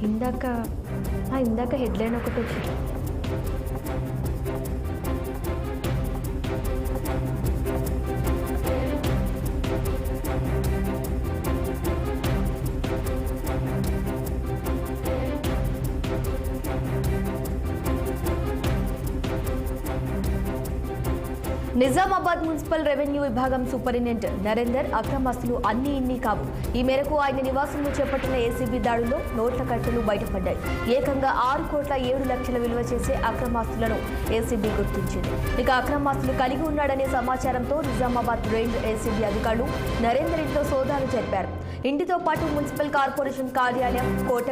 ఇందాక హెడ్లైన్ ఒకటి వచ్చింది. నిజామాబాద్ మున్సిపల్ రెవెన్యూ విభాగం సూపరింటెండెంట్ నరేందర్ అక్రమాస్తులు అన్ని ఇన్ని కావు. ఈ మేరకు ఆయన నివాసంలో చేపట్టిన ఏసీబీ దాడుల్లో నోట్ల కట్టలు బయటపడ్డాయి. ఏకంగా 6,07,00,000 విలువ చేసే అక్రమాస్తులను ఏసీబీ గుర్తించింది. ఇక అక్రమాస్తులు కలిగి ఉన్నాడనే సమాచారంతో నిజామాబాద్ రేంజ్ ఏసీబీ అధికారులు నరేందర్ ఇంట్లో సోదాలు జరిపారు. ఇంటితో పాటు మున్సిపల్ కార్పొరేషన్ కార్యాలయం, కోట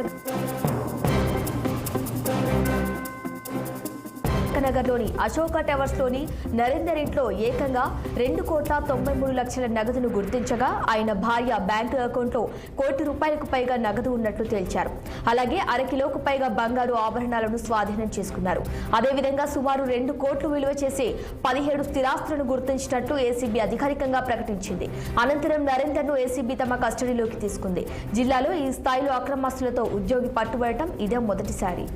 నగర్లోని అశోక టవర్స్ లోని నరేందర్ ఇంట్లో ఏకంగా 2,93,00,000 నగదును గుర్తించగా ఆయన భార్య బ్యాంకు అకౌంట్లో ₹1,00,00,000 పైగా నగదు ఉన్నట్లు తేల్చారు. అలాగే అరకిలోకు పైగా బంగారు ఆభరణాలను స్వాధీనం చేసుకున్నారు. అదేవిధంగా సుమారు 2 కోట్లు విలువ చేసే 17 స్థిరాస్తులను గుర్తించినట్లు ఏసీబీ అధికారికంగా ప్రకటించింది. అనంతరం నరేందర్ ను ఏసీబీ తమ కస్టడీలోకి తీసుకుంది. జిల్లాలో ఈ స్థాయిలో అక్రమాస్తులతో ఉద్యోగి పట్టుబడటం ఇదే మొదటిసారి.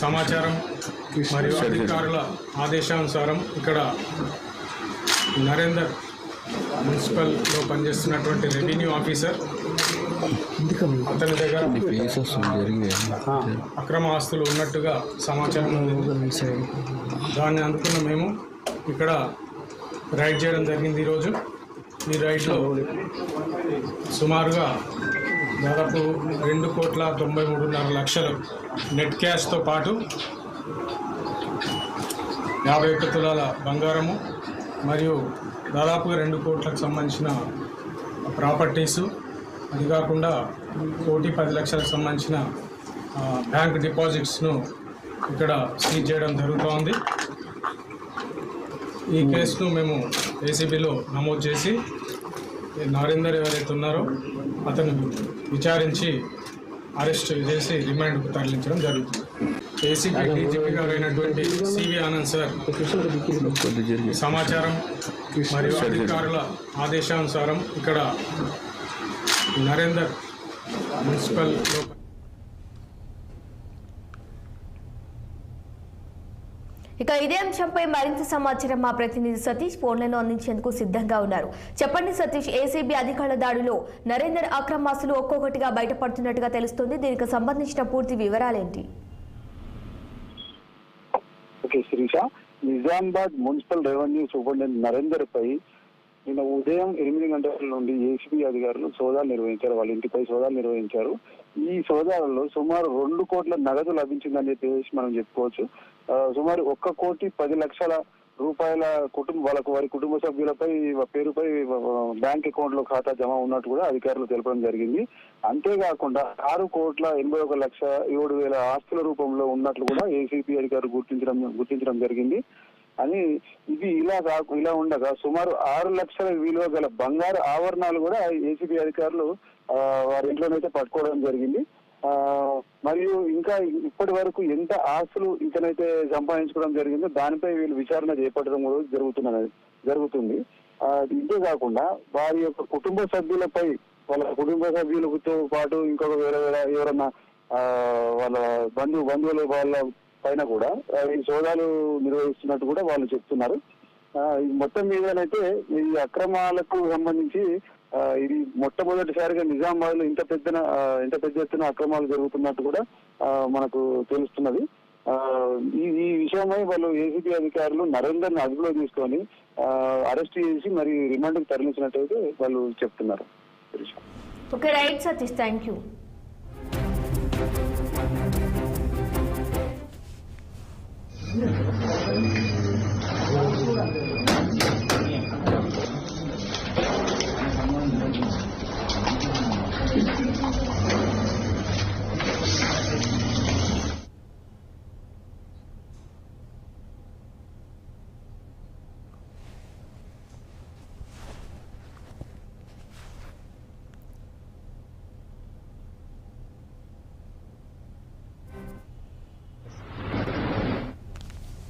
సమాచారం మరియు అధికారుల ఆదేశానుసారం ఇక్కడ నరేందర్ మున్సిపల్లో పనిచేస్తున్నటువంటి రెవెన్యూ ఆఫీసర్, అతని దగ్గర అక్రమ ఆస్తులు ఉన్నట్టుగా సమాచారం ఉంది. దాన్ని అందుకున్న మేము ఇక్కడ రైడ్ చేయడం జరిగింది. ఈరోజు ఈ రైడ్లో సుమారుగా దాదాపు 2,93,00,000 నెట్ క్యాష్తో పాటు 51 తులాల బంగారము మరియు దాదాపుగా 2 కోట్లకు సంబంధించిన ప్రాపర్టీసు, అది కాకుండా 1,10,00,000కు సంబంధించిన బ్యాంక్ డిపాజిట్స్ను ఇక్కడ సీజ్ చేయడం జరుగుతోంది. ఈ కేసును మేము ఏసీబీలో నమోదు చేసి నరేందర్ ఎవరైతే ఉన్నారో అతను విచారించి అరెస్ట్ చేసి రిమాండ్కు తరలించడం జరుగుతుంది. ఏసీబీ డీజీపీ గారు అయినటువంటి సివి ఆనంద్ సార్ సమాచారం మరియు అధికారుల ఆదేశానుసారం ఇక్కడ నరేందర్ మున్సిపల్లో ఇక ఇదే అంశంపై మరింత సమాచారం మా ప్రతినిధి సతీష్ ఫోన్లను అందించేందుకు సిద్ధంగా ఉన్నారు. చెప్పండి సతీష్, ఏసీబీ అధికారుల దాడిలో నరేందర్ అక్రమాస్తులు ఒక్కొక్కటిగా బయటపడుతున్నట్టుగా తెలుస్తుంది. దీనికి సంబంధించిన పూర్తి వివరాలేంటి? Okay Shirisha, Nizamabad municipal revenue superintendent Narender పై నిన్న ఉదయం 8 గంటల నుండి ఏసీబీ అధికారులు సోదాలు నిర్వహించారు. వాళ్ళ ఇంటిపై సోదాలు నిర్వహించారు. ఈ సోదాలలో సుమారు 2 కోట్ల నగదు లభించిందని చెప్పేసి మనం చెప్పుకోవచ్చు. సుమారు 1,10,00,000 రూపాయల వారి కుటుంబ సభ్యులపై పేరుపై బ్యాంక్ అకౌంట్ లో ఖాతా జమ ఉన్నట్టు కూడా అధికారులు తెలపడం జరిగింది. అంతేకాకుండా 6,81,07,000 ఆస్తుల రూపంలో ఉన్నట్లు కూడా ఏసీబీ అధికారులు గుర్తించడం జరిగింది. అని ఇది ఇలా ఉండగా సుమారు 6 లక్షల విలువ గల బంగారు ఆభరణాలు కూడా ఏసీబీ అధికారులు వారి ఇంట్లోనైతే పట్టుకోవడం జరిగింది. మరియు ఇంకా ఇప్పటి వరకు ఎంత ఆస్తులు ఇతనైతే సంపాదించుకోవడం జరిగిందో దానిపై వీళ్ళు విచారణ చేపట్టడం కూడా జరుగుతుంది. ఇంతే కాకుండా వారి యొక్క కుటుంబ సభ్యులపై, వాళ్ళ కుటుంబ సభ్యులతో పాటు ఇంకొక వేరే ఎవరన్నా వాళ్ళ బంధువులు వాళ్ళ పైన కూడా ఈ సోదాలు నిర్వహిస్తున్నట్టు కూడా వాళ్ళు చెప్తున్నారు. మొత్తం మీదనైతే ఈ అక్రమాలకు సంబంధించి ఇది మొట్టమొదటిసారిగా నిజామాబాద్ లో ఇంత పెద్ద ఎత్తున అక్రమాలు జరుగుతున్నట్టు కూడా మనకు తెలుస్తున్నది. ఈ విషయమై వాళ్ళు ఏసీబీ అధికారులు నరేందర్ ని అదుపులో తీసుకొని అరెస్ట్ చేసి మరి రిమాండ్ కి తరలించినట్టయితే వాళ్ళు చెప్తున్నారు. Okay right Satish, thank you.